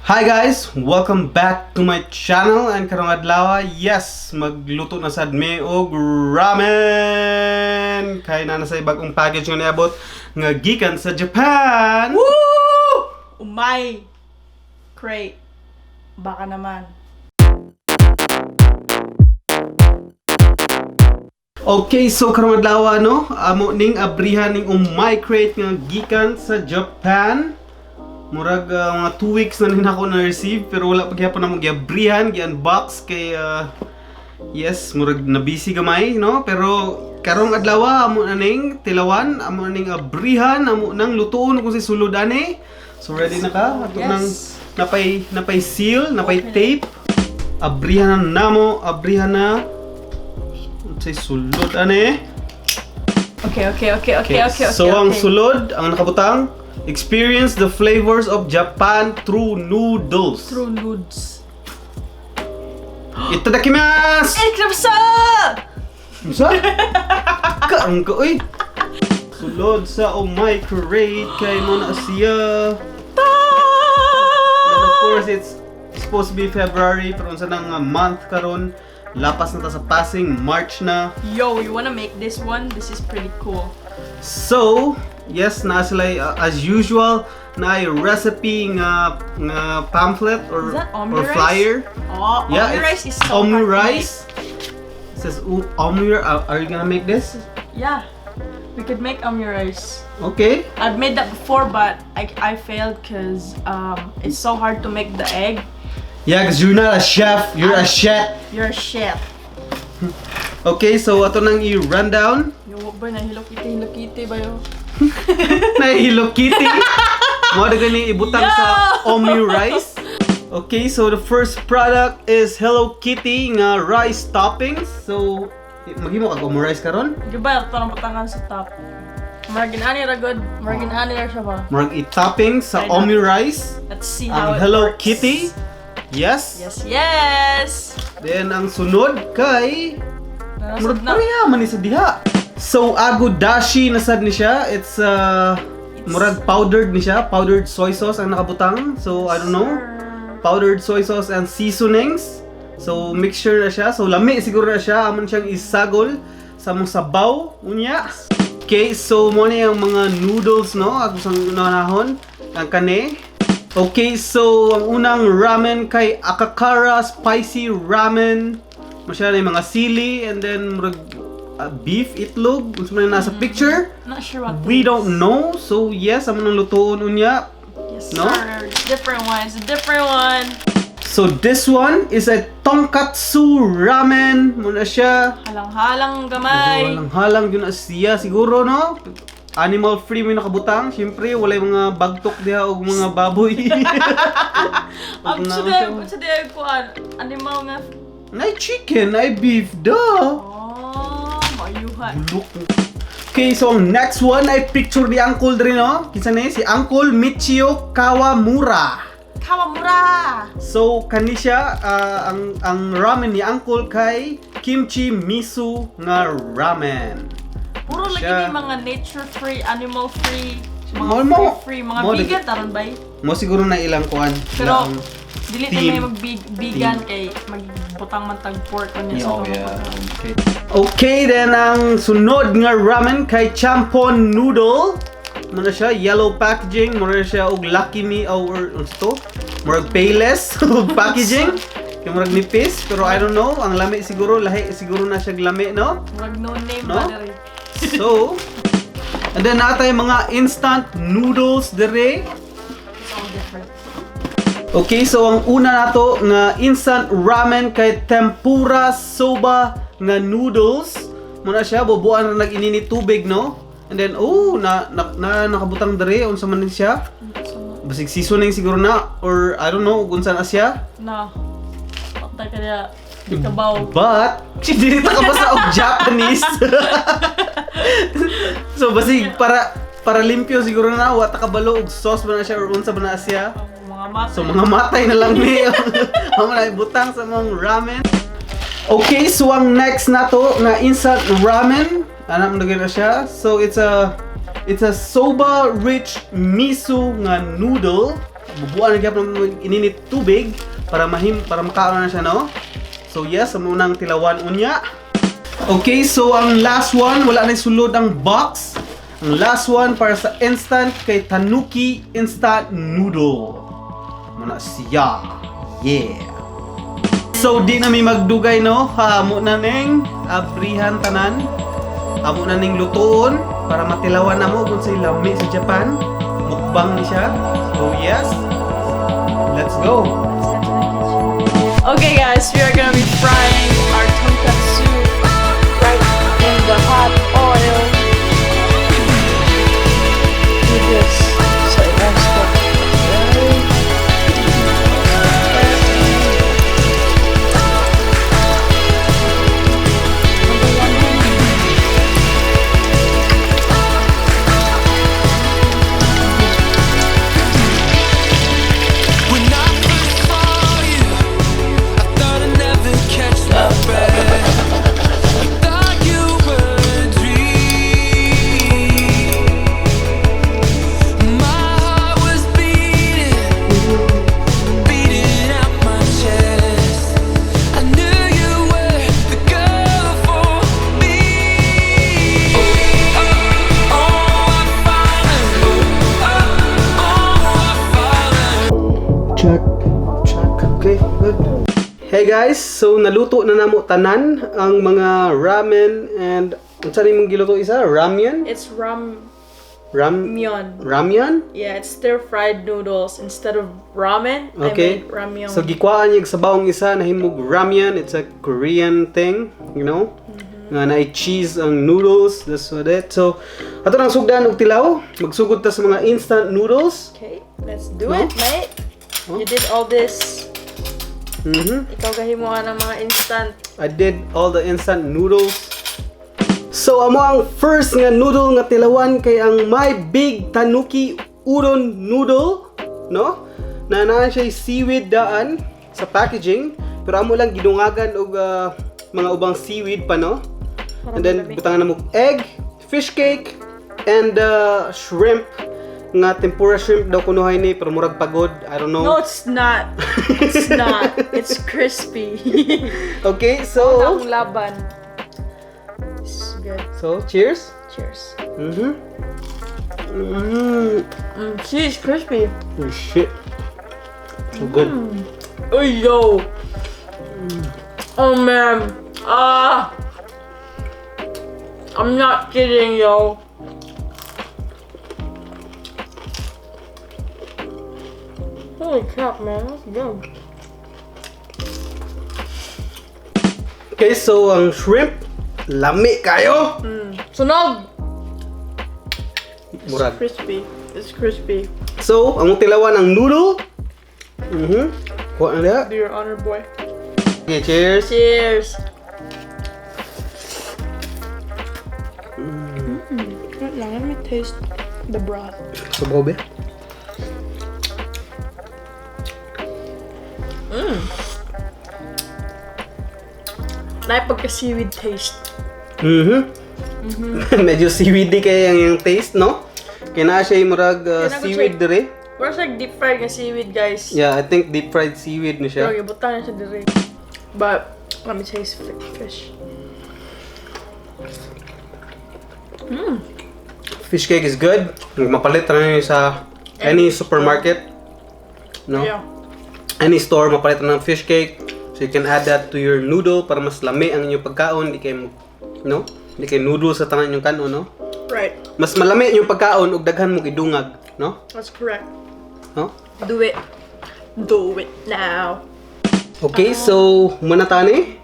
Hi guys! Welcome back to my channel and karong adlaw, yes, magluto na sad mi og ramen. Kay na sa bagong package nga niabot nga gikan sa Japan. Woo! Umai! Crate. Baka naman. Okay, so karong adlaw no, amo ning abrihan ning Umai crate nga gikan sa Japan. Murag mga 2 weeks na rin ako na-receive pero wala pa gyapon na mo giabrihan, gi-unbox kay yes, murag na busy gamay no, pero karong adlaw amo na ning tilawan, amo na ning abrihan, amo nang lutuon kung si sulod ani. So ready na ka? Ato nang napay seal, napay tape. Abrihan na namo, abrihan na. Say sulod ani. Okay. So ang sulod, ang nakabutang, experience the flavors of Japan through noodles. True nudes. Itadakimasu! Ikramsa! Sa? Kaang ka, oy! Sulod sa Umai crate kay mo na siya. And of course, it's supposed to be February, pero unsa nang month karon. Lapas na ta sa passing, March na. Yo, you wanna make this one? This is pretty cool. So, yes, na sila as usual na recipe nga pamphlet or flyer. Oh, Yeah, Omni rice is so Omni hard to rice. It says Omni. Are you gonna make this? make. Yeah, we could make Omni rice. Okay. I've made that before, but I failed because it's so hard to make the egg. Yeah, because you're not a chef. You're a chef. You're a chef. Okay, so ato nang i-rundown. Yo, ba na Hello Kitty ba yo? Na Hello Kitty. Mo da gani ibutang sa Omni rice. Okay, so the first product is Hello Kitty nga rice toppings. So maghimo ka Omni rice karon? Giba tarong patangan sa top. Margin ani ra good. Margin ani ra siya ba? Murag i-toppings sa Omni rice. Let's see how Ang it Hello works. Kitty. Yes. Yes. Then ang sunod kay murag Na. pareha man ni sa diha. So agodashi na sad ni siya. It's murag powdered ni siya, powdered soy sauce ang nakabutang. So I don't know. Powdered soy sauce and seasonings. So mixture na siya. So lami siguro na siya. Amon siyang isagol sa mong sabaw unya. Okay, so mo na yung mga noodles no. Ako sang unahon ang kane. Okay, so ang unang ramen kay Akakara spicy ramen. Masyado yung mga sili and then murag beef itlog. Kung saan nasa picture. Not sure what We this don't know. So yes, amo nang lutoon unya. is. Yes, No? sir. Different one. It's a different one. So this one is a tonkatsu ramen. Muna siya. Halang-halang gamay. Halang yun na siya siguro no. Animal free may nakabutang. Siyempre, wala yung mga bagtok diha o mga baboy. Today ko animal nga. Nay chicken, nay beef, duh. Oh, mayuhan. Look. Okay, so ang next one ay picture ni Uncle dre no. Kinsa ni si Uncle Michio Kawamura. Kawamura. So kani siya ang ramen ni Uncle kay Kimchi Miso nga ramen. Puro lagi Siya. ni mga nature free, animal free, Mo- mga free, mga mo- vegan taron bay. Mo siguro na ilang kuan. Pero dili team. tayo mag-vegan kay magbutang man tag pork on niya sa Okay. Okay, then ang sunod nga ramen kay Champon Noodle. Muna siya, yellow packaging. Muna siya og Lucky Me or to. Murag payless packaging. Kaya murag nipis. Pero I don't know. Ang lami siguro. Lahi siguro na siya lami, no? Murag no name No? ba diri. So, and then natay mga instant noodles dire. It's all different. Okay, so ang una nato nga instant ramen kay tempura soba nga noodles. Muna siya bubuan na nag-inini tubig, no? And then nakabutang dere unsa man siya? Basig seasoning siguro na or I don't know unsa na siya. Na. Patay ka niya. Di ka baw. But dili ta ka basta og Japanese. So basig para limpyo siguro na wa ta kabalo og sauce ba na siya or unsa ba na siya. Mga mata. So mga matay na lang ni. Amo na ibutang sa mga ramen. Okay, so ang next nato nga instant ramen, anak mo na siya. So it's a soba rich miso nga noodle. bubuan na gyapon ininit tubig para makaon na siya, no? So yes, amo nang tilawan unya. Okay, so ang last one, wala na sulod ang box. Ang last one para sa instant kay Tanuki instant noodle. Muna siya. Yeah. So di na may magdugay, no? Amo na ning abrihan tanan. Amo na ning lutoon para matilawan na mo kung sa lami sa Japan. Mukbang ni siya. So yes. Let's go. Okay guys, we are gonna be frying our tonkatsu right in the hot oil. Do this so it won't stick. Check. Okay, good. Hey guys, so naluto na namo tanan ang mga ramen and ang saan mong giluto isa? Ramyun? It's ramyun. Ramyun? Yeah, it's stir-fried noodles instead of ramen. Okay. I made ramyun. So gikwaan niya sa bawang isa na himog ramyun. It's a Korean thing, you know? Nga na cheese ang noodles. That's what it. So ato nang sugdan og tilaw. Magsugod ta sa mga instant noodles. Okay, let's do No? it, mate. Oh. You did all this. Mhm. Ikaw gahimuan ng mga instant. I did all the instant noodles. So amo ang first nga noodle nga tilawan kay ang My Big Tanuki Udon Noodle, no? Na naa siya seaweed daan sa packaging, pero amo lang gidungagan og mga ubang seaweed pa, no? And then butangan na mo egg, fish cake, and shrimp. Nga tempura shrimp daw kunuhay ni pero murag pagod. I don't know. No, it's not. It's not. It's crispy. Okay, so Ang laban. This is good. so cheers. Cheers. Cheese crispy. Oh shit. So good. Oh yo. Oh man. I'm not kidding, yo. Holy crap, man. That's good. Okay, so ang shrimp lami kayo. Sunog. Murag. Crispy. It's crispy. So, ang tilawan ang noodle. Kuha na dia. Do your honor, boy. Okay, cheers. Cheers. Wait lang, let me taste the broth. Sabaw ba? Na pagka-seaweed taste. Medyo seaweedy kaya yung taste, no? Kaya na siya yung murag seaweed check. dire. Where's like deep fried na seaweed, guys? Yeah, I think deep fried seaweed na siya. Pero ibutang na siya dire. But let me taste fish. Fish cake is good. Mapalit na yun sa any supermarket. No? Yeah. Any store, mapalit na ng fish cake. So you can add that to your noodle para mas lami ang inyong pagkaon. Di kayo, no? Di kayo noodle sa tangan inyong kanon, no? Right. Mas malami yung pagkaon ug daghan mo idungag, no? That's correct. No? Do it. Do it now. Okay, so muna tani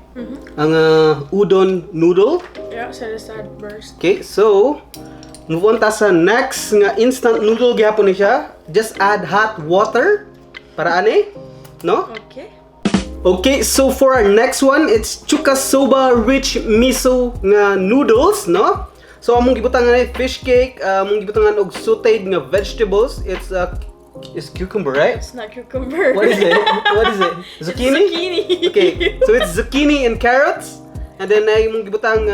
ang udon noodle. Yeah, set aside first. Okay, so move on ta sa next nga instant noodle gihapon ni siya. Just add hot water para ani, no? Okay. Okay, so for our next one, it's chuka soba rich miso nga noodles, no? So among gibutangan ay fish cake, among gibutangan og sauteed nga vegetables. It's cucumber, right? It's not cucumber. What is it? What is it? Zucchini? Zucchini. Okay, so it's zucchini and carrots. And then ay among gibutang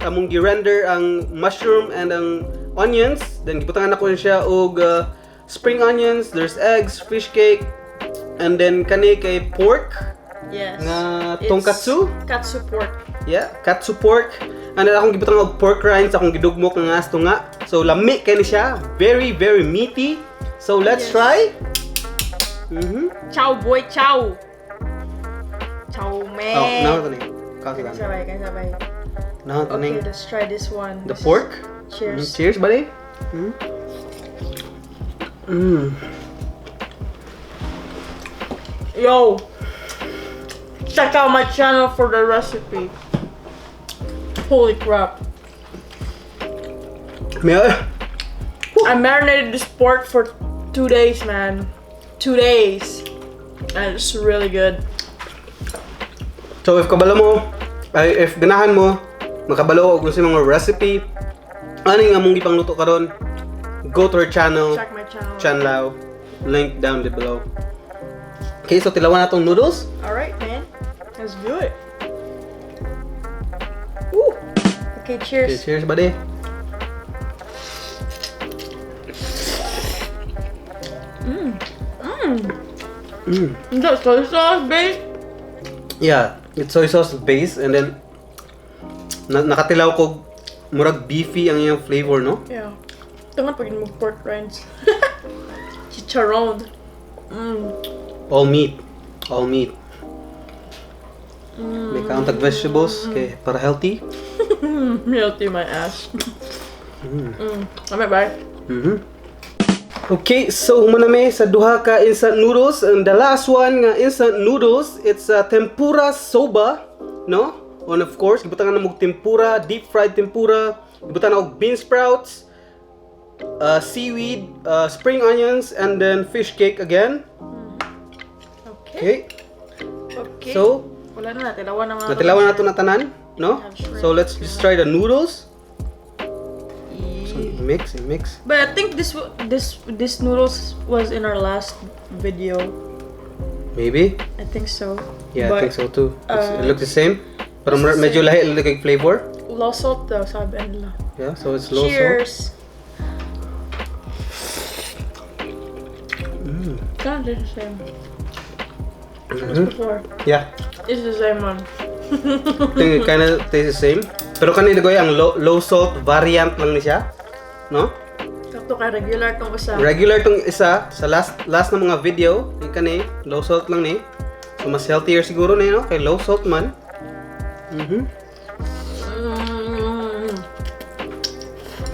among gi-render ang mushroom and ang onions. Then gibutangan ako siya og spring onions, there's eggs, fish cake, and then kani kay pork. Yes. Nga It's tonkatsu. Katsu pork. Yeah, katsu pork. And then akong gibutang og pork rinds, akong gidugmok nga asto nga. So lami kay ni siya, very very meaty. So let's Yes. try. Chow boy, chow. Chow man. Oh, now ito ni. Kasi lang. Sabay. Now ito ni. Okay, let's try this one. The This is- pork. Cheers. Cheers, buddy. Yo, check out my channel for the recipe. Holy crap. May I marinated this pork for 2 days, man. 2 days. And it's really good. So if kabalo mo, if ganahan mo, makabalo og sa mga recipe, ano nga mong gipangluto karon? Go to her channel, Check my channel. Chanlao, link down below. Okay, so tilawan na tong noodles. Alright, man. Let's do it. Woo. Okay, cheers. Okay, cheers, buddy. Is that soy sauce based? Yeah, it's soy sauce base and then nakatilaw ko murag beefy ang iyang flavor, no? Yeah. Ito nga pag mo pork rinds. Chicharron. All meat. All meat. May countag vegetables kay para healthy. Healthy my ass. Alright, bye. Okay, so humanami sa duha ka instant noodles and the last one nga instant noodles, it's tempura soba, no? And of course, gibutan na mo tempura, deep fried tempura, gibutan na og bean sprouts, seaweed, spring onions, and then fish cake again. Okay. Okay. So, wala na, natilawan na mga natilawan na ito na tanan, no? So let's just try the noodles. So mix and mix. But I think this noodles was in our last video. Maybe. I think so. Yeah, I But think so too. It looks the same. Pero it's the medyo same. lahi lang yung flavor. Low salt daw, sabi nila. Yeah, so it's low salt. Cheers. Kind of the same. As before. Yeah, It's the same one. I think it kind of tastes the same. Pero kanina ko ang low salt variant lang ni siya, no? Kakto kay regular tong isa. Regular tong isa sa last na mga video, yung kani low salt lang ni. So mas healthier siguro na no, kay low salt man.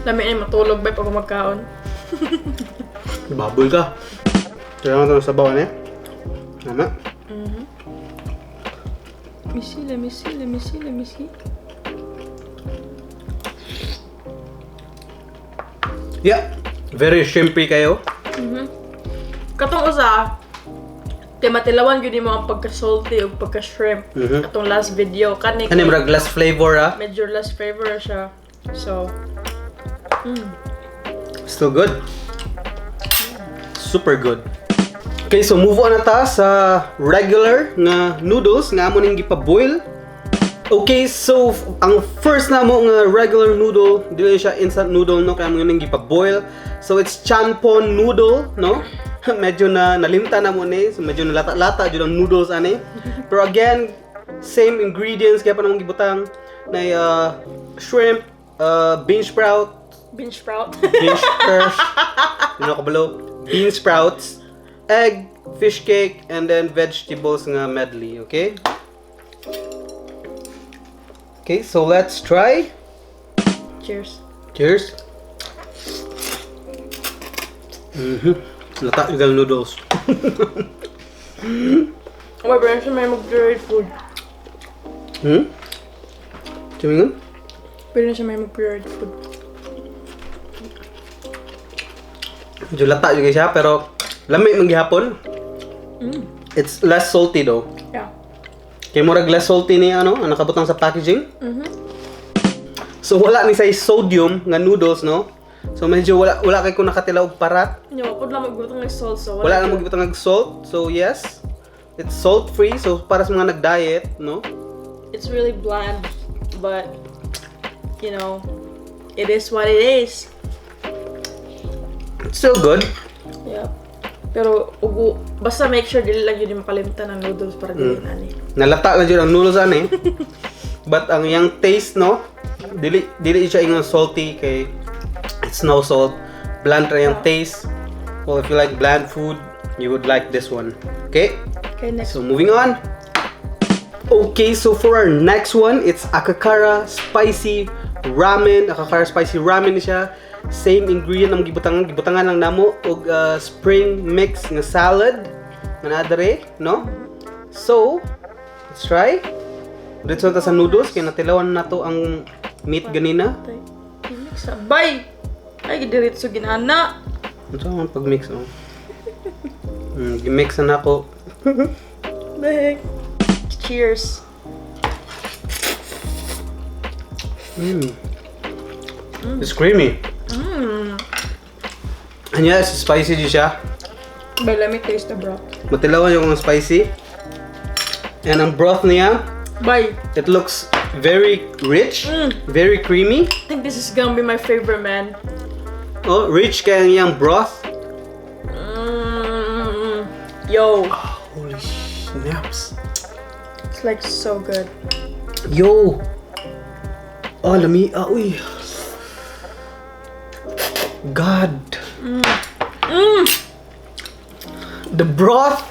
Lami ay matulog ba pag magkaon? Baboy ka. Tira mo ito sa bawan eh. Tama. Let me see. Yeah, very shrimpy kayo. Katong usa, kay matilawan gyud mo ang pagka-salty o pagka-shrimp. Katong last video, kani Kani murag less flavor ah. medyo less flavor siya. So, Still good. Super good. Okay, so move on na ta sa regular nga noodles nga amo ning gipa-boil. Okay, so ang first na mo nga regular noodle, dili siya instant noodle no, kaya mo ning gipa-boil. So it's chanpon noodle, no? Medyo na nalimta na mo ni, so medyo nalata-lata jud ang noodles ani. Pero again, same ingredients kaya pa namang gibutang na shrimp, bean sprout, bean sprouts, bean sprouts, egg, fish cake, and then vegetables nga medley, okay? Okay, so let's try. cheers. Cheers. Lata yung noodles. Oh my friends, may mag-pureed food. Tingnan. Pwede na siya may mag-pureed food. Medyo lata yung siya, pero lamay man gihapon. It's less salty though. Yeah. Kaya murag less salty ni ano, ang nakabutang sa packaging. So wala ni say sodium nga noodles, no? So medyo wala kay ko nakatilaw og parat. Nyo, pud lang magbutang ng salt, so Wala na magibutang ng salt. So yes, it's salt free. So para sa mga nag-diet, no? It's really bland, but you know, it is what it is. It's still good. Yep. Pero basta make sure dili lang yun makalimutan ng noodles para dili ani. Nalata na dyan ang noodles ani. But ang yung taste, no? Dili siya ingon salty kay it's no salt. Bland ra yung taste. Well, if you like bland food, you would like this one. Okay? Okay, next. So moving on. Okay, so for our next one, it's Akakara Spicy Ramen. Akakara Spicy Ramen siya. Same ingredient ang gibutangan lang namo og spring mix nga salad nga nadare, no? So, let's try. Dito ta sa noodles kay natilawan nato ang meat ganina. Mix sabay. Ay gidiretso ginana. Ano man pag-mix oh. Gimix na ako. Big. Cheers. It's creamy. Anya, spicy di siya. But let me taste the broth. Matilawan yung spicy. And ang broth niya, Bye. it looks very rich, very creamy. I think this is gonna be my favorite, man. Oh, rich kaya yung broth. Yo. Holy snaps. It's like so good. Yo. Oh, lami. Uy. God. The broth.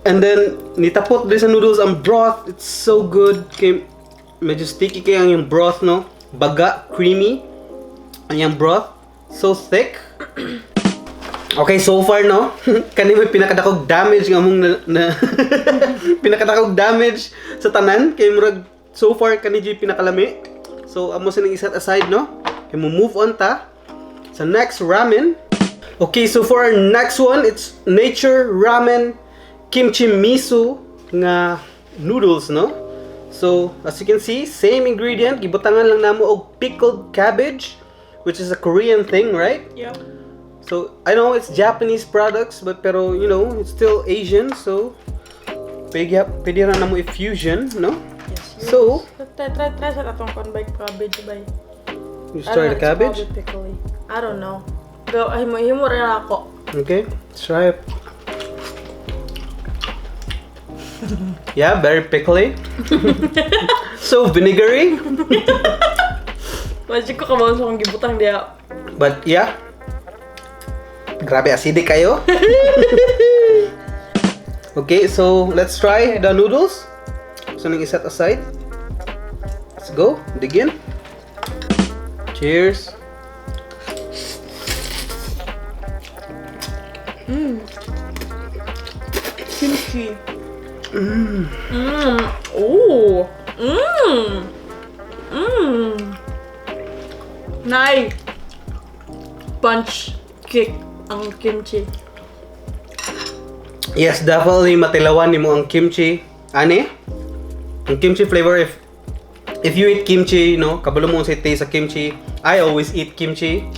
And then, nitapot din sa noodles ang broth. It's so good. Kay, medyo sticky kaya yung broth, no? Baga, creamy. Ang yung broth. So thick. Okay, so far, no? Kani may pinakadakog damage nga mong na pinakadakog damage sa tanan. Kay murag, so far, kani di pinakalami. So, amo sining iset aside, no? Kay mo move on ta sa next ramen. Okay, so for our next one, it's Nature Ramen Kimchi Miso nga noodles, no? So, as you can see, same ingredient. Gibutangan lang namo og pickled cabbage, which is a Korean thing, right? Yep. So, I know it's Japanese products, but pero, you know, it's still Asian, so pwede na namo i-fusion, no? Yes. So, try sa atong conbike cabbage bay. you try the cabbage? It's probably pickly. I don't know. Go, himo rin ako. Okay, let's try it. Yeah, very pickly. So vinegary. Magic ko kabaw sa kong gibutang diya. But yeah. Grabe acidic kayo. Okay, so let's try the noodles. So nang iset aside. Let's go. Dig in. Cheers. Kimchi. Ooh. Naay. Punch kick ang kimchi. Yes, definitely matilawan nimo ang kimchi. Ani? Ang kimchi flavor, if you eat kimchi, no, kabalo mo sa taste sa kimchi. I always eat kimchi.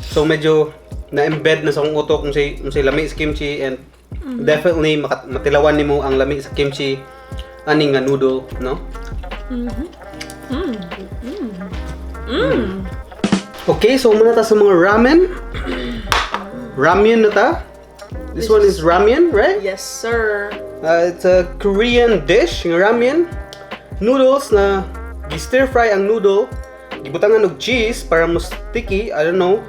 So medyo na-embed na sa akong utok kung say lami sa kimchi, and definitely matilawan nimo ang lami sa kimchi ani nga noodle, no? Okay, so muna ta sa mga ramen. Ramyun na ta. This one is ramyun, right? Yes, sir. It's a Korean dish, ng ramyun. Noodles na gi-stir fry ang noodle. Gibutangan og cheese para mo sticky, I don't know.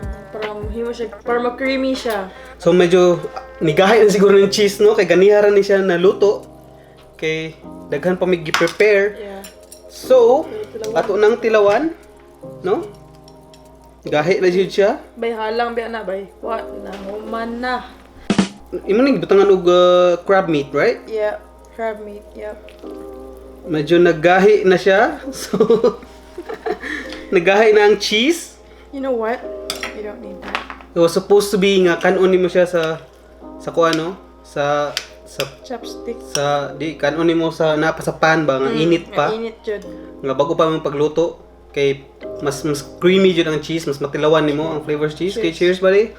Para ma-creamy siya. So medyo nigahay na siguro ng cheese, no? Kay ganiharan ni siya na luto. Kay daghan pa may gi-prepare. Yeah. So, ato nang tilawan, no? Gahi na jud siya. Bay halang biya na bay. What na human na. Imo ning gibutangan og crab meat, right? Yeah, crab meat. Yep. Medyo naggahi na siya. So, naggahi na ang cheese. You know what? You don't need that. It was supposed to be nga kanon nimo siya sa kuano, sa Chopstick. di kanon nimo sa napa sa pan ba nga init pa. Nga init jud. Nga bago pa mo pagluto kay mas creamy jud ang cheese, mas matilawan nimo ang flavors cheese. Okay, cheers buddy.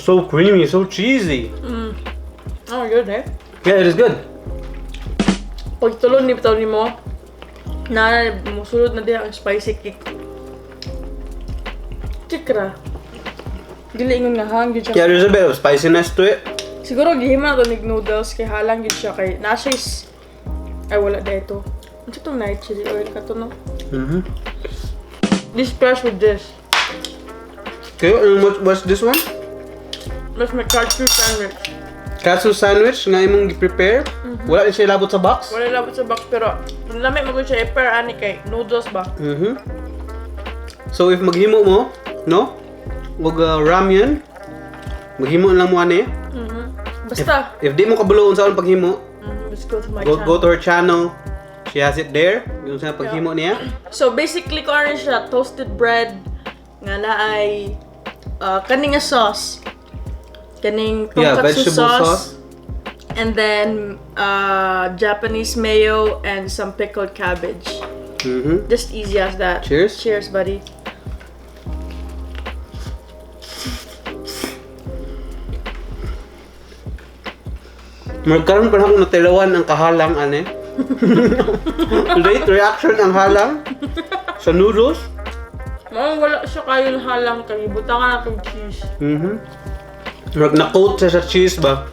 So creamy, so cheesy. Oh, good eh. Yeah, it is good. Pag tulon ni mo, na musulod na diya ang spicy kick. Chikra. Dili ingon nga hang gyud siya. Yeah, there's a bit of spiciness to it. Siguro gihima to nig noodles kay halang gyud siya kay na siya ay wala dito. Ano itong night chili oil ka to, no? This pairs with this. Okay, and what's this one? Mas may katsu sandwich. Katsu sandwich nga imong gi-prepare. Wala din siya labot sa box. Wala labot sa box pero lamay mo siya i-pair ani kay noodles ba? So if maghimo mo, no? Og ramyun, maghimo lang mo ani. Basta. If di mo kabuloon sa paghimo, Let's go to my go channel. to her channel. She has it there. Yung sa paghimo niya. So basically ko ano siya, toasted bread nga na ay kaning nga sauce. Kaning tonkatsu vegetable sauce. And then Japanese mayo and some pickled cabbage. Just easy as that. Cheers. Cheers, buddy. Magkaroon pa na akong natilawan ang kahalang, ane. Late reaction ang halang sa noodles. Wala siya kayo halang kay butangan na cheese. Mag na-coat siya sa cheese ba?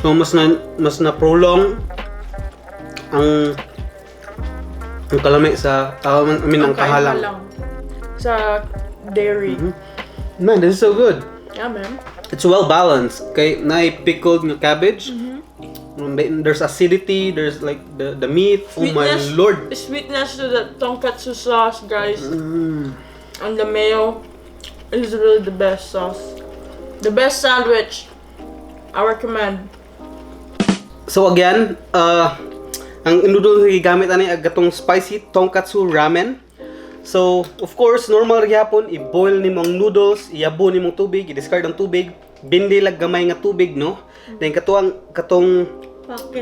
So mas na prolong ang kalami sa ang kahalang. Sa dairy. Man, this is so good. Yeah, man. It's well balanced. Okay, naay pickled nga cabbage. There's acidity, there's like the meat. Oh my lord. Sweetness to the tonkatsu sauce, guys. And the mayo is really the best sauce. The best sandwich. I recommend. So again, ang noodles nga gigamit ani agatong spicy tonkatsu ramen. So, of course, normal gyapon i-boil nimo ang noodles, iabo nimo tubig, i-discard ang tubig, bindi lag gamay nga tubig, no? Then katong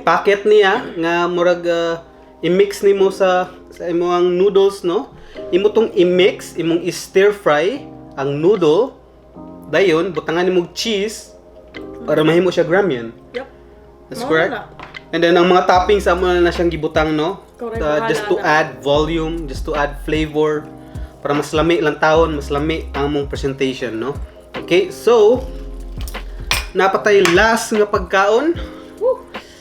packet niya nga murag i-mix nimo sa imong noodles, no? Imo tong i-mix, imong i-stir fry ang noodle. Dayon butangan nimo cheese para mahimo siya ramyun. Yep. That's correct. And then ang mga toppings amo na siyang gibutang, no? Just to add volume, just to add flavor para mas lami lang taon, mas lami ang mong presentation, no? Okay, so napatay last nga pagkaon.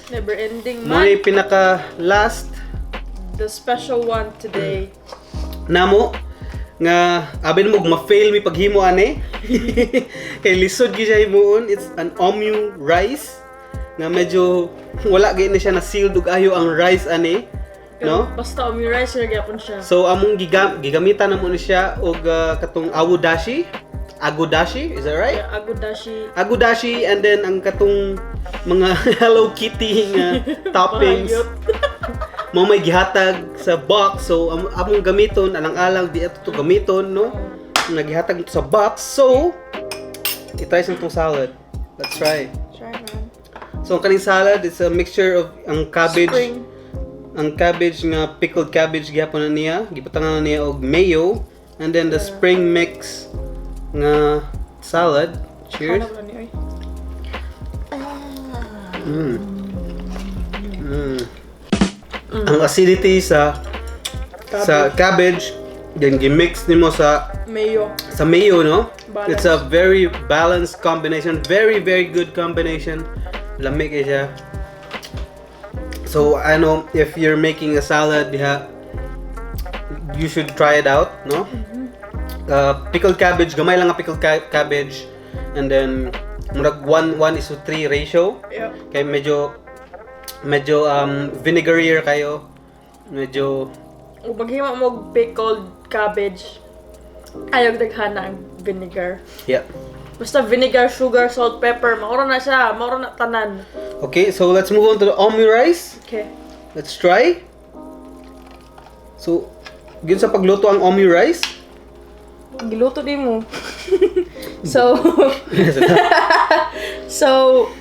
Never ending May man. pinaka last The special one today. namo nga abin mo ma-fail mi paghimo ani. Kay lisod gi siya himuon. It's an Omyu rice nga medyo wala gyud na siya na sealed ug ayo ang rice ani, no? Basta Umi rice gyapon siya. So among gigamitan namo ni siya og katong agudashi, is that right? Yeah, Agudashi, and then ang katong mga Hello Kitty nga toppings. Mo may gihatag sa box, so among gamiton alang-alang di ato to gamiton, no? Nagihatag ito sa box. So i-try sa itong salad. Let's try. Try, man. So ang kaning salad is a mixture of ang cabbage. Spring. Ang cabbage nga pickled cabbage gyapon na niya, gibutangan na niya og mayo, and then the spring mix nga salad. Cheers. Ang acidity sa cabbage then gi-mix nimo sa mayo, no? Balance. It's a very balanced combination, very good combination. Lamig siya. So I know if you're making a salad, you should try it out, no? Pickled cabbage, gamay lang nga pickled cabbage, and then murag 1:3 ratio. Yep. Kay medyo vinegarier kayo. Medyo Ug maghimo mo og pickled cabbage. Ayaw daghana ang vinegar. yeah. Basta vinegar, sugar, salt, pepper, mauro na siya, mauro na tanan. Okay, so let's move on to the Omai rice. Okay. Let's try. So, yun sa pagluto ang Omai rice. Giluto din mo. So,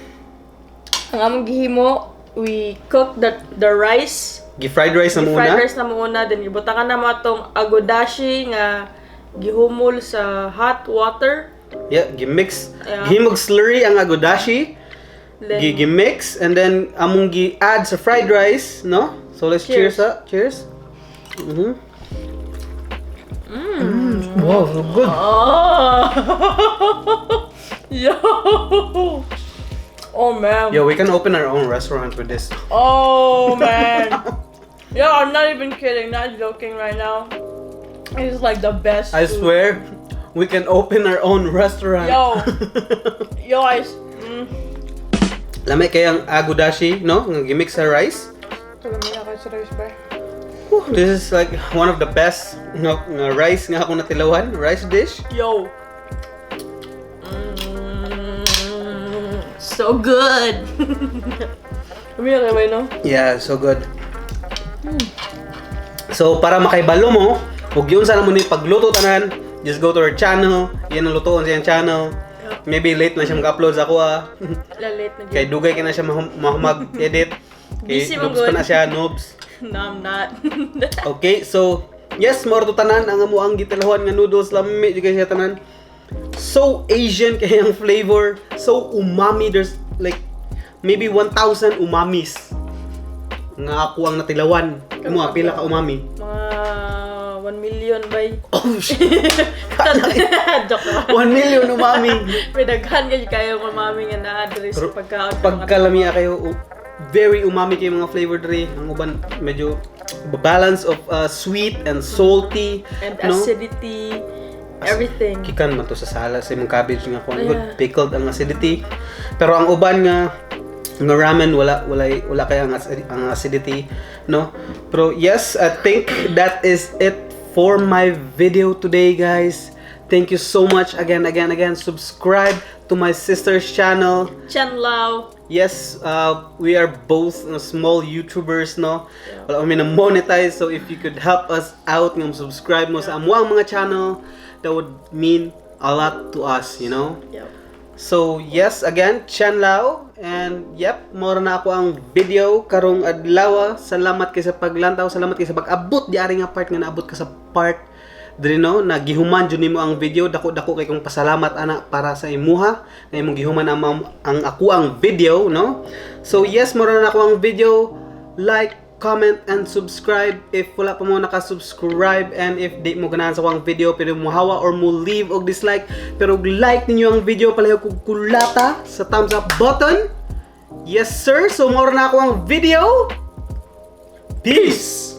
ang among gihimo, we cook the rice. Gi-fried rice na muna. Fried rice na muna, then ibutangan na mo atong agodashi nga gihumol sa hot water. Yeah, gi-mix. Yeah. Gihimog slurry ang agodashi. Then, Gi-mix and then among gi-add sa fried rice, no? So let's cheers up. Cheers. Wow, so good. Oh. Yo. Oh man. Yo, we can open our own restaurant with this. Oh man. Yo, I'm not even kidding, not joking right now. It's like the best. I food. swear, we can open our own restaurant. Yo. Yo, Lami kayang agudashi, no? Ng gimmick sa rice. Whew, this is like one of the best nga rice nga ako natilawan, rice dish. Yo. So good. No? Yeah, so good. So para makaibalo mo, ug yun sana mo ni pagluto tanan, just go to our channel. Yan ang lutoon sa iyang channel. Maybe late na siya mag-upload sa ako Late na Kay dugay ka na siya mahumag-edit. Kay Busy noobs man pa good. na siya, noobs. No, I'm not. Okay, so yes, more to tanan ang amuang gitilawan nga noodles, lami di kay siya tanan. So Asian kay ang flavor, so umami. There's like maybe 1,000 umamis nga ako ang natilawan. Mo pila ka umami? Mga 1 million bay. Oh shit. Joke lang. 1 million umami. Pinaghan kayo ng mami nga na-address sa pagkaon. Pagkalamiya kayo, very umami kayo mga flavor dre. Ang uban medyo balance of sweet and salty And no? acidity, everything. Gikan man to sa sala sa imong cabbage nga ko good Yeah. pickled ang acidity. Pero ang uban nga ramen wala kay ang acidity, no? Pero yes, I think that is it for my video today, guys. Thank you so much again. Subscribe to my sister's channel. Chen Lao. Yes, we are both small YouTubers, no? Wala kami na monetize, so if you could help us out, ng subscribe mo sa amuang mga channel, that would mean a lot to us, you know? Yep. So yes, again, Chen Lao, and yep, mora na ako ang video karong adlaw. Salamat kay sa paglantaw, salamat kay sa pag-abot di ari nga part nga naabot ka sa part diri no, nagihuman jud nimo ang video. Dako kay kong pasalamat ana para sa imuha nga imong gihuman ang ako ang video, no? So yes, mora na ako ang video. Like, comment, and subscribe if wala pa mo naka-subscribe, and if di mo ganahan sa akong video pero mo hawa or mo leave og dislike, pero like ninyo ang video palayo kog kulata sa thumbs up button. Yes sir, so mora na ako ang video. Peace.